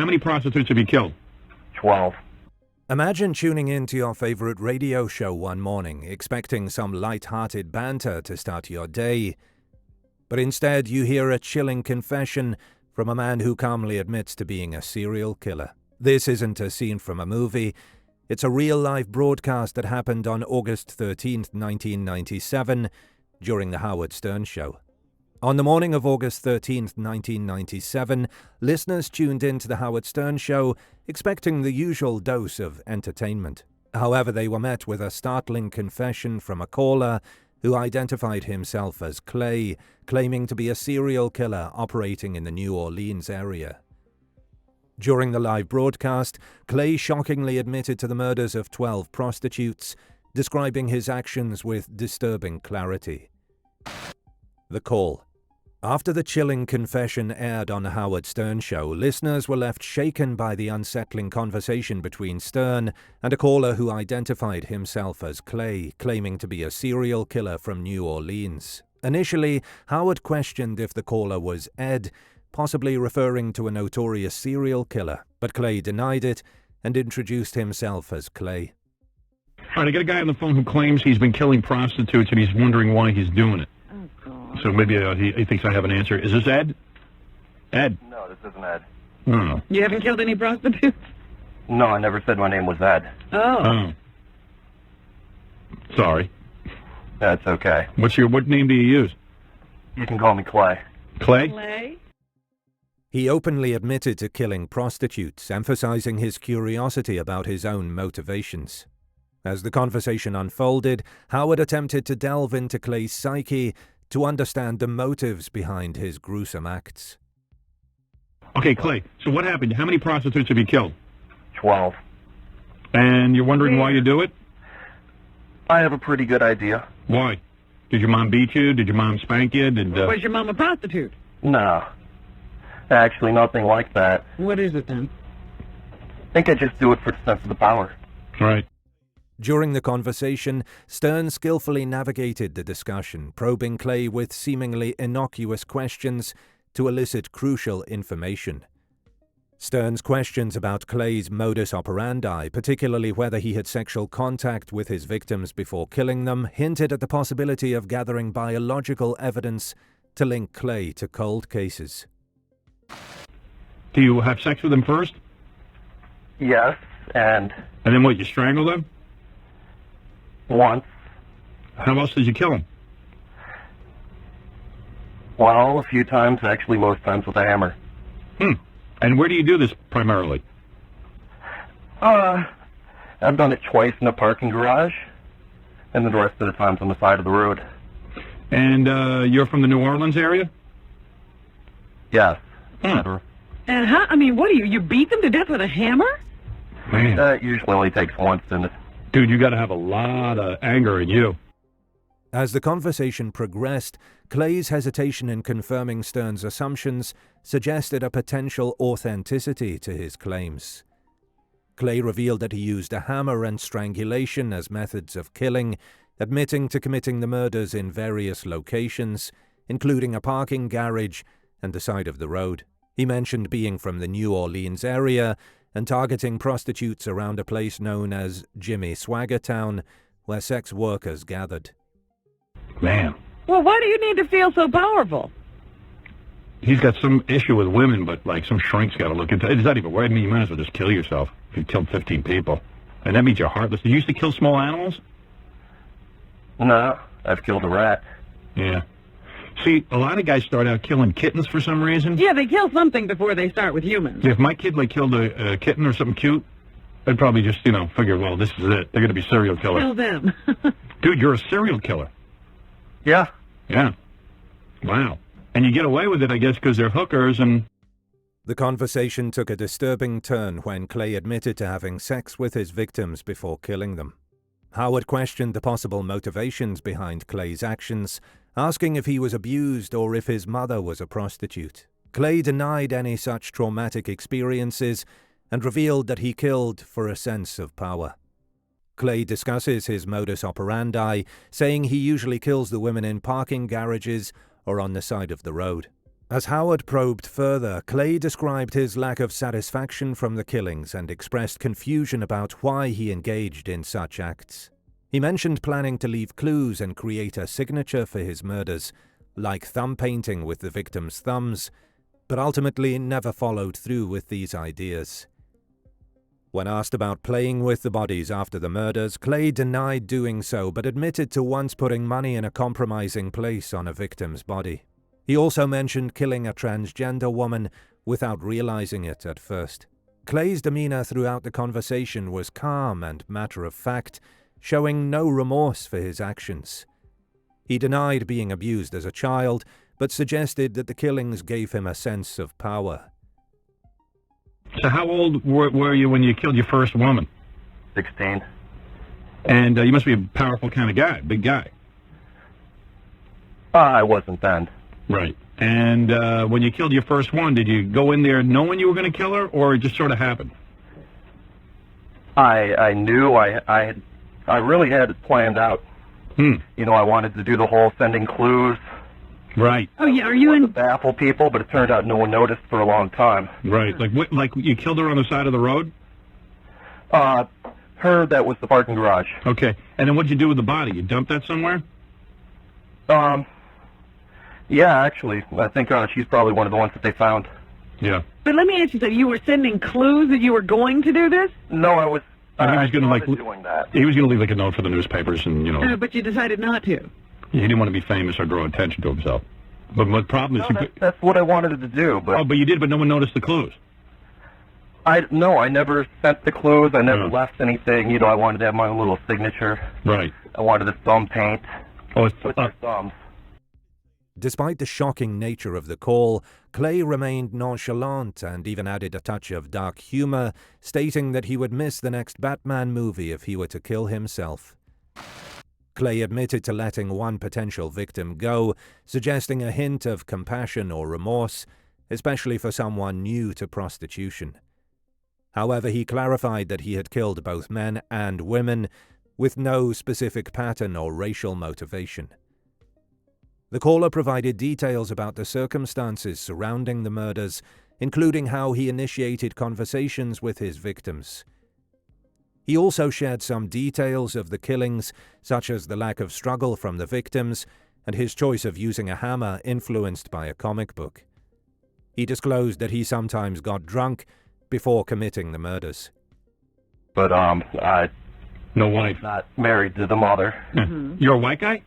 How many prostitutes have you killed? 12. Imagine tuning in to your favorite radio show one morning, expecting some light-hearted banter to start your day. But instead, you hear a chilling confession from a man who calmly admits to being a serial killer. This isn't a scene from a movie. It's a real-life broadcast that happened on August 13th, 1997, during the Howard Stern Show. On the morning of August 13th, 1997, listeners tuned in to the Howard Stern Show, expecting the usual dose of entertainment. However, they were met with a startling confession from a caller who identified himself as Clay, claiming to be a serial killer operating in the New Orleans area. During the live broadcast, Clay shockingly admitted to the murders of 12 prostitutes, describing his actions with disturbing clarity. The call. After the chilling confession aired on the Howard Stern Show, listeners were left shaken by the unsettling conversation between Stern and a caller who identified himself as Clay, claiming to be a serial killer from New Orleans. Initially, Howard questioned if the caller was Ed, possibly referring to a notorious serial killer, but Clay denied it and introduced himself as Clay. All right, I got a guy on the phone who claims he's been killing prostitutes and he's wondering why he's doing it. So maybe he thinks I have an answer. Is this Ed? Ed? No, this isn't Ed. Oh. You haven't killed any prostitutes? No, I never said my name was Ed. Oh. Sorry. That's okay. What name do you use? You can call me Clay. Clay? Clay? He openly admitted to killing prostitutes, emphasizing his curiosity about his own motivations. As the conversation unfolded, Howard attempted to delve into Clay's psyche to understand the motives behind his gruesome acts. Okay, Clay, so what happened? How many prostitutes have you killed? 12. And you're wondering why you do it? I have a pretty good idea. Why? Did your mom beat you? Did your mom spank you? Was your mom a prostitute? No. Actually, nothing like that. What is it then? I think I just do it for the sense of the power. Right. During the conversation, Stern skillfully navigated the discussion, probing Clay with seemingly innocuous questions to elicit crucial information. Stern's questions about Clay's modus operandi, particularly whether he had sexual contact with his victims before killing them, hinted at the possibility of gathering biological evidence to link Clay to cold cases. Do you have sex with them first? Yes, and And then what, you strangle them? once. How else did you kill them? Well, a few times, actually most times with a hammer. And where do you do this primarily? I've done it twice in a parking garage, and then the rest of the times on the side of the road. And you're from the New Orleans area? Yes. And how, what do you beat them to death with a hammer? Man. That usually only takes once, and Dude, you gotta have a lot of anger in you. As the conversation progressed, Clay's hesitation in confirming Stern's assumptions suggested a potential authenticity to his claims. Clay revealed that he used a hammer and strangulation as methods of killing, admitting to committing the murders in various locations, including a parking garage and the side of the road. He mentioned being from the New Orleans area and targeting prostitutes around a place known as Jimmy Swagger Town, where sex workers gathered. Man. Well, why do you need to feel so powerful? He's got some issue with women, but like some shrink's gotta look into it. It's not even worth it. You might as well just kill yourself if you killed 15 people. And that means you're heartless. You used to kill small animals? no, I've killed a rat. Yeah. See, a lot of guys start out killing kittens for some reason. Yeah, they kill something before they start with humans. If my kid killed a kitten or something cute, I'd probably just, figure, well, this is it. They're gonna be serial killers. Kill them. Dude, you're a serial killer. Yeah. Yeah. Wow. And you get away with it, I guess, because they're hookers and... The conversation took a disturbing turn when Clay admitted to having sex with his victims before killing them. Howard questioned the possible motivations behind Clay's actions, asking if he was abused or if his mother was a prostitute. Clay denied any such traumatic experiences and revealed that he killed for a sense of power. Clay discusses his modus operandi, saying he usually kills the women in parking garages or on the side of the road. As Howard probed further, Clay described his lack of satisfaction from the killings and expressed confusion about why he engaged in such acts. He mentioned planning to leave clues and create a signature for his murders, like thumb painting with the victim's thumbs, but ultimately never followed through with these ideas. When asked about playing with the bodies after the murders, Clay denied doing so but admitted to once putting money in a compromising place on a victim's body. He also mentioned killing a transgender woman without realizing it at first. Clay's demeanor throughout the conversation was calm and matter-of-fact, showing no remorse for his actions. He denied being abused as a child, but suggested that the killings gave him a sense of power. So how old were you when you killed your first woman? 16. And you must be a powerful kind of guy, big guy. I wasn't then. Right. And when you killed your first one, did you go in there knowing you were going to kill her, or it just sort of happened? I knew I really had it planned out. You know, I wanted to do the whole sending clues. Right. Oh, yeah, are you To in... baffle people, but it turned out no one noticed for a long time. Right. Like you killed her on the side of the road? Her, that was the parking garage. Okay. And then what'd you do with the body? You dumped that somewhere? Yeah, actually, I think she's probably one of the ones that they found. Yeah. But let me ask you something. You were sending clues that you were going to do this? No, I was. He was going to doing that. He was going to leave like a note for the newspapers, and But you decided not to. he didn't want to be famous or draw attention to himself. But the problem is, That's what I wanted to do, but but you did, but no one noticed the clues. I never sent the clues. I never left anything. You know, I wanted to have my own little signature. Right. I wanted to thumb paint Oh, with their thumbs. Despite the shocking nature of the call, Clay remained nonchalant and even added a touch of dark humor, stating that he would miss the next Batman movie if he were to kill himself. Clay admitted to letting one potential victim go, suggesting a hint of compassion or remorse, especially for someone new to prostitution. However, he clarified that he had killed both men and women, with no specific pattern or racial motivation. The caller provided details about the circumstances surrounding the murders, including how he initiated conversations with his victims. He also shared some details of the killings, such as the lack of struggle from the victims and his choice of using a hammer influenced by a comic book. He disclosed that he sometimes got drunk before committing the murders. But no wife. not married to the mother. You're a white guy?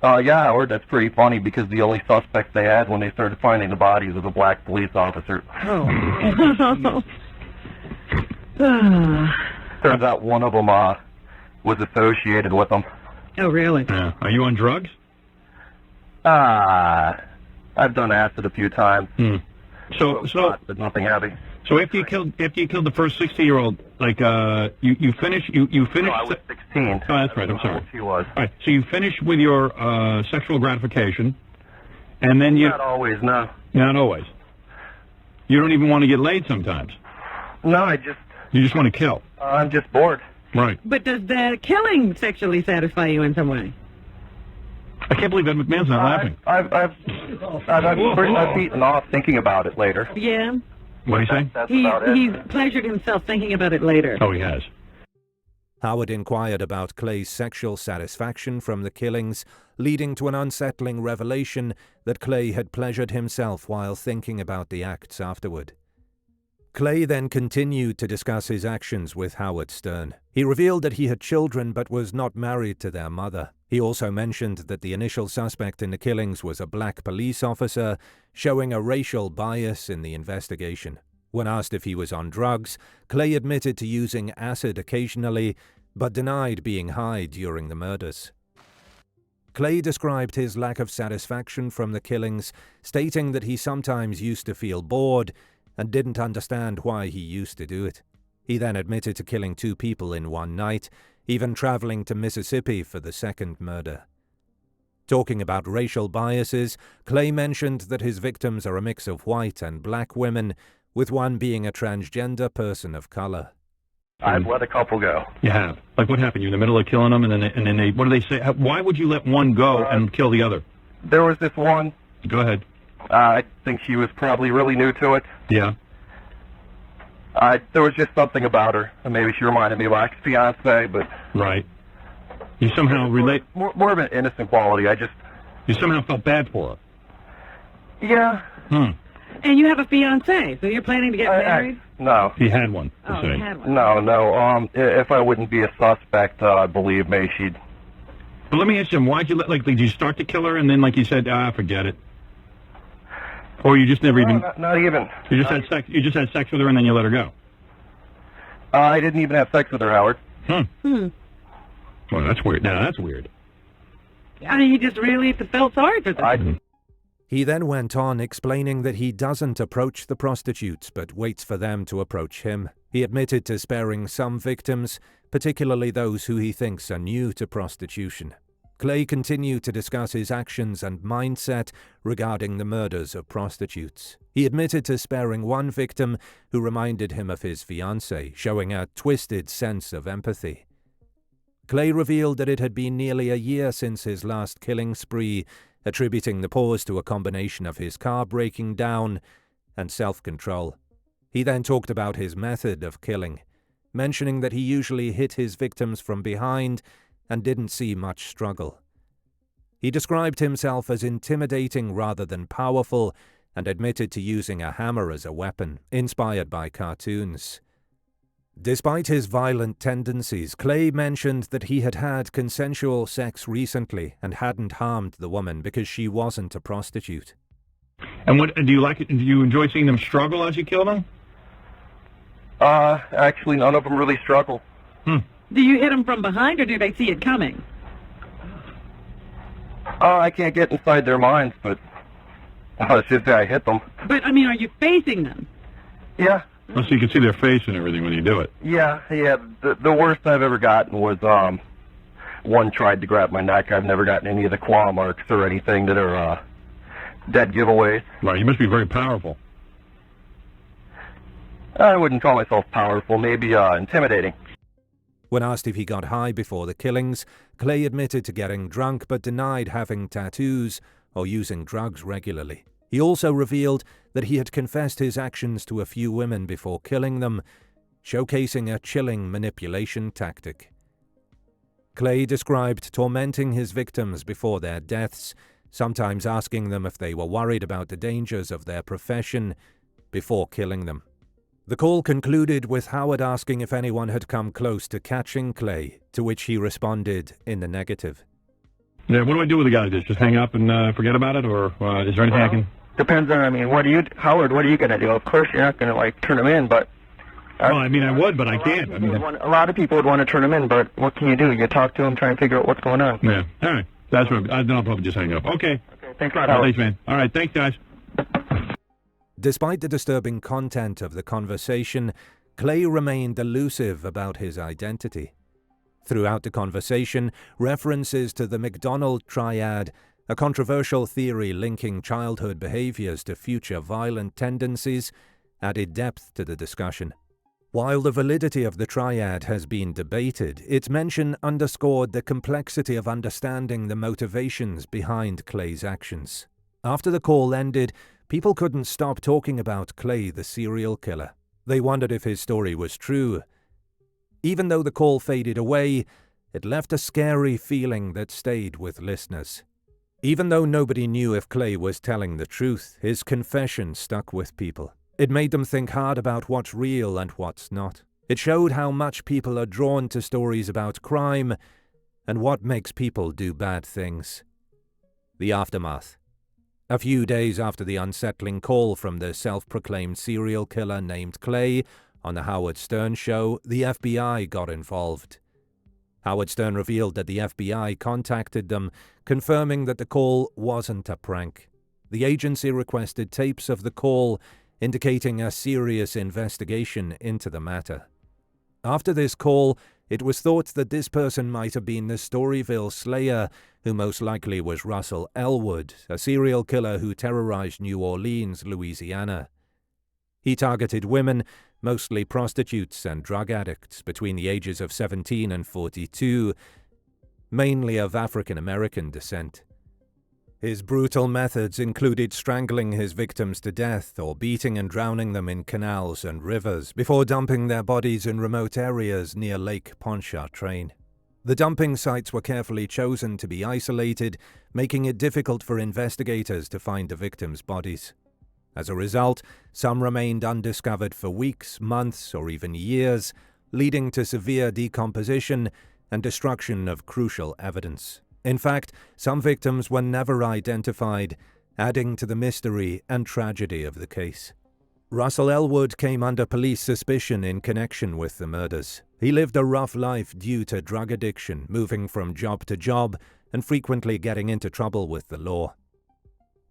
Yeah, or that's pretty funny because the only suspect they had when they started finding the bodies was a black police officer. Oh. Turns out one of them was associated with them. Oh, really? Yeah. Are you on drugs? I've done acid a few times. So But nothing heavy. So after you killed the first 60-year-old, like you finished. No, I was 16. Oh, that's right. I'm sorry. She was. All right. So you finished with your sexual gratification, and then you. Not always, no. Not always. You don't even want to get laid sometimes. No, You just want to kill. I'm just bored. Right. But does the killing sexually satisfy you in some way? I can't believe Ed McMahon's not laughing. I've beaten off thinking about it later. Yeah. What do you say? That's about it. He's pleasured himself thinking about it later. Oh, he has. Howard inquired about Clay's sexual satisfaction from the killings, leading to an unsettling revelation that Clay had pleasured himself while thinking about the acts afterward. Clay then continued to discuss his actions with Howard Stern. He revealed that he had children but was not married to their mother. He also mentioned that the initial suspect in the killings was a black police officer, showing a racial bias in the investigation. When asked if he was on drugs, Clay admitted to using acid occasionally, but denied being high during the murders. Clay described his lack of satisfaction from the killings, stating that he sometimes used to feel bored and didn't understand why he used to do it. He then admitted to killing 2 people in one night, even traveling to Mississippi for the second murder. Talking about racial biases, Clay mentioned that his victims are a mix of white and black women, with one being a transgender person of color. I've let a couple go. You have. Like what happened? You're in the middle of killing them, and then they what do they say? Why would you let one go and kill the other? There was this one. Go ahead. I think she was probably really new to it. Yeah. There was just something about her. Maybe she reminded me of my ex-fiance, but Right. You somehow relate. more of an innocent quality. You somehow felt bad for her. Yeah. And you have a fiancé, so you're planning to get married? No. He had one. Oh, you you say. had one. No. If I wouldn't be a suspect, believe me, she'd. But let me ask you, why'd you did you start to kill her and then, like you said, forget it? Or you just never even. Not even. You just had sex. You just had sex with her and then you let her go. I didn't even have sex with her, Howard. Well, that's weird. Now that's weird. I mean, you just really felt sorry for them. He then went on explaining that he doesn't approach the prostitutes but waits for them to approach him. He admitted to sparing some victims, particularly those who he thinks are new to prostitution. Clay continued to discuss his actions and mindset regarding the murders of prostitutes. He admitted to sparing one victim who reminded him of his fiancée, showing a twisted sense of empathy. Clay revealed that it had been nearly a year since his last killing spree, attributing the pause to a combination of his car breaking down and self-control. He then talked about his method of killing, mentioning that he usually hit his victims from behind and didn't see much struggle. He described himself as intimidating rather than powerful and admitted to using a hammer as a weapon, inspired by cartoons. Despite his violent tendencies, Clay mentioned that he had had consensual sex recently and hadn't harmed the woman because she wasn't a prostitute. And what do you like? Do you enjoy seeing them struggle as you kill them? Actually, none of them really struggle. Do you hit them from behind, or do they see it coming? I can't get inside their minds, but let's just say I hit them. But, I mean, are you facing them? Yeah. Well, so you can see their face and everything when you do it. Yeah. The worst I've ever gotten was one tried to grab my neck. I've never gotten any of the claw marks or anything that are dead giveaways. Right. You must be very powerful. I wouldn't call myself powerful. Maybe intimidating. When asked if he got high before the killings, Clay admitted to getting drunk but denied having tattoos or using drugs regularly. He also revealed that he had confessed his actions to a few women before killing them, showcasing a chilling manipulation tactic. Clay described tormenting his victims before their deaths, sometimes asking them if they were worried about the dangers of their profession before killing them. The call concluded with Howard asking if anyone had come close to catching Clay, to which he responded in the negative. Yeah, what do I do with the guy? Just hang up and forget about it, or is there anything I can? Depends on, Howard, what are you going to do? Of course, you're not going to, turn him in, but... Well, I would, but I can't. A lot of people would want to turn him in, but what can you do? You talk to him, try and figure out what's going on. Yeah, all right. That's what then I'll probably just hang up. Okay. Thanks a lot, Howard. Thanks, man. All right, thanks, guys. Despite the disturbing content of the conversation, Clay remained elusive about his identity. Throughout the conversation, references to the McDonald triad, a controversial theory linking childhood behaviors to future violent tendencies, added depth to the discussion. While the validity of the triad has been debated, its mention underscored the complexity of understanding the motivations behind Clay's actions. After the call ended, people couldn't stop talking about Clay the serial killer. They wondered if his story was true. Even though the call faded away, it left a scary feeling that stayed with listeners. Even though nobody knew if Clay was telling the truth, his confession stuck with people. It made them think hard about what's real and what's not. It showed how much people are drawn to stories about crime and what makes people do bad things. The aftermath. A few days after the unsettling call from the self-proclaimed serial killer named Clay on the Howard Stern show, the FBI got involved. Howard Stern revealed that the FBI contacted them, confirming that the call wasn't a prank. The agency requested tapes of the call, indicating a serious investigation into the matter. After this call, it was thought that this person might have been the Storyville Slayer, who most likely was Russell Elwood, a serial killer who terrorized New Orleans, Louisiana. He targeted women, mostly prostitutes and drug addicts, between the ages of 17 and 42, mainly of African American descent. His brutal methods included strangling his victims to death or beating and drowning them in canals and rivers before dumping their bodies in remote areas near Lake Pontchartrain. The dumping sites were carefully chosen to be isolated, making it difficult for investigators to find the victims' bodies. As a result, some remained undiscovered for weeks, months, or even years, leading to severe decomposition and destruction of crucial evidence. In fact, some victims were never identified, adding to the mystery and tragedy of the case. Russell Elwood came under police suspicion in connection with the murders. He lived a rough life due to drug addiction, moving from job to job and frequently getting into trouble with the law.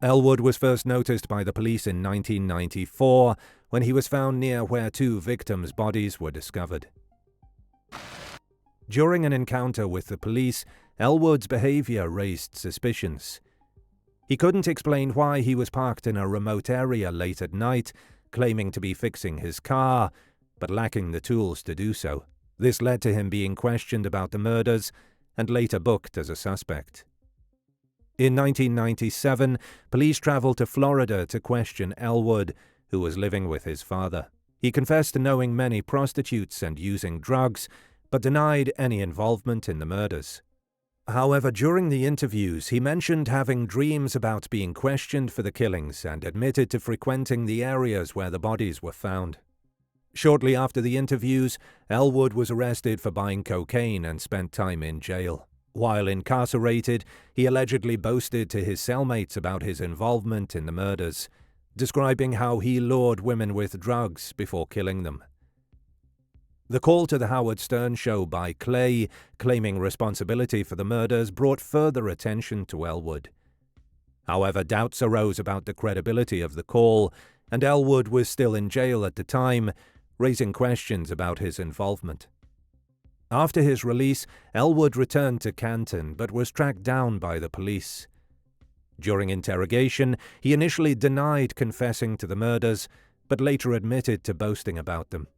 Elwood was first noticed by the police in 1994 when he was found near where two victims' bodies were discovered. During an encounter with the police, Elwood's behavior raised suspicions. He couldn't explain why he was parked in a remote area late at night, claiming to be fixing his car, but lacking the tools to do so. This led to him being questioned about the murders and later booked as a suspect. In 1997, police traveled to Florida to question Elwood, who was living with his father. He confessed to knowing many prostitutes and using drugs, but denied any involvement in the murders. However, during the interviews, he mentioned having dreams about being questioned for the killings and admitted to frequenting the areas where the bodies were found. Shortly after the interviews, Elwood was arrested for buying cocaine and spent time in jail. While incarcerated, he allegedly boasted to his cellmates about his involvement in the murders, describing how he lured women with drugs before killing them. The call to the Howard Stern show by Clay, claiming responsibility for the murders, brought further attention to Elwood. However, doubts arose about the credibility of the call, and Elwood was still in jail at the time, raising questions about his involvement. After his release, Elwood returned to Canton, but was tracked down by the police. During interrogation, he initially denied confessing to the murders, but later admitted to boasting about them.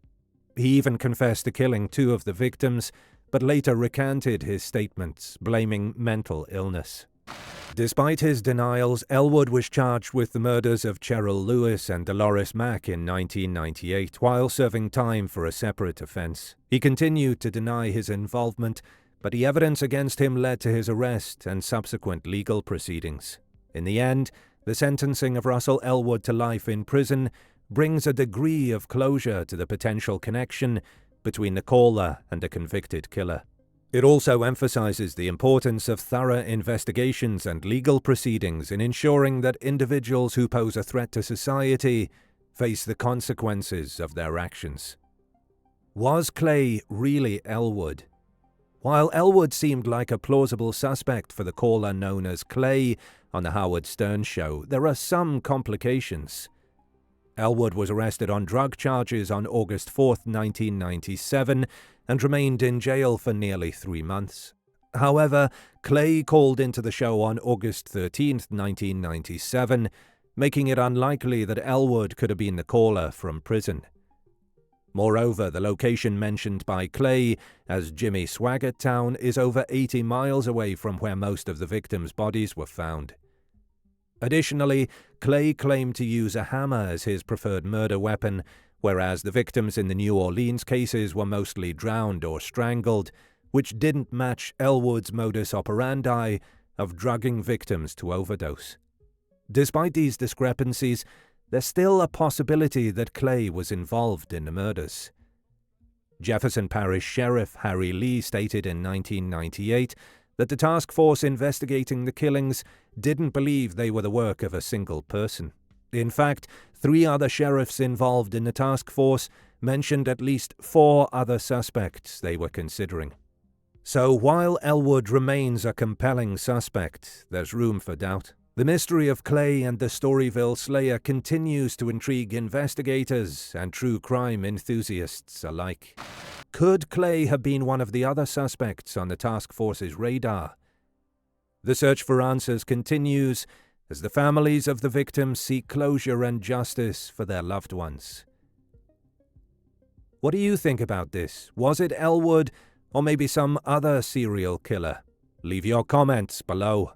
He even confessed to killing two of the victims, but later recanted his statements, blaming mental illness. Despite his denials, Elwood was charged with the murders of Cheryl Lewis and Dolores Mack in 1998, while serving time for a separate offense. He continued to deny his involvement, but the evidence against him led to his arrest and subsequent legal proceedings. In the end, the sentencing of Russell Elwood to life in prison brings a degree of closure to the potential connection between the caller and the convicted killer. It also emphasizes the importance of thorough investigations and legal proceedings in ensuring that individuals who pose a threat to society face the consequences of their actions. Was Clay really Elwood? While Elwood seemed like a plausible suspect for the caller known as Clay on the Howard Stern show, there are some complications. Elwood was arrested on drug charges on August 4, 1997, and remained in jail for nearly 3 months. However, Clay called into the show on August 13, 1997, making it unlikely that Elwood could have been the caller from prison. Moreover, the location mentioned by Clay as Jimmy Swaggart Town is over 80 miles away from where most of the victims' bodies were found. Additionally, Clay claimed to use a hammer as his preferred murder weapon, whereas the victims in the New Orleans cases were mostly drowned or strangled, which didn't match Elwood's modus operandi of drugging victims to overdose. Despite these discrepancies, there's still a possibility that Clay was involved in the murders. Jefferson Parish Sheriff Harry Lee stated in 1998 that the task force investigating the killings didn't believe they were the work of a single person. In fact, 3 other sheriffs involved in the task force mentioned at least 4 other suspects they were considering. So while Elwood remains a compelling suspect, there's room for doubt. The mystery of Clay and the Storyville Slayer continues to intrigue investigators and true crime enthusiasts alike. Could Clay have been one of the other suspects on the task force's radar? The search for answers continues as the families of the victims seek closure and justice for their loved ones. What do you think about this? Was it Elwood or maybe some other serial killer? Leave your comments below.